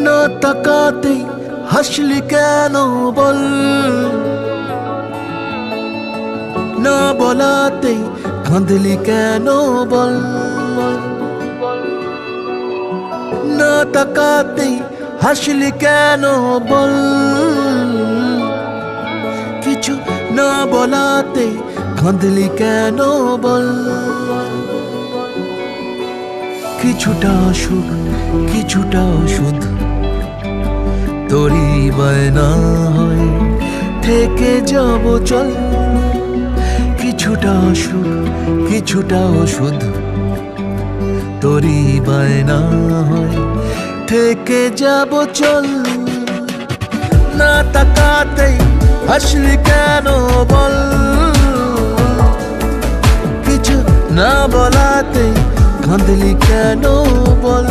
না তাকাতেই হাসলি কেন বল, না বলাতেই কাঁদলি কেন বল, না তাকাতেই হাসলি কেন বল, কিছু না বলাতে কাঁদলি কেন বল। কিছুটা সুখ কিছুটা ওষুধ তোরই বায়না হয় থেকে যাব চল, কিছুটা সুখ কিছুটা ওষুধ তোরই বায়না হয় থেকে যাব চল। না তাকাতেই হাসলি কেন বল, কিছু না বলাতেই কাঁদলি কেন বল।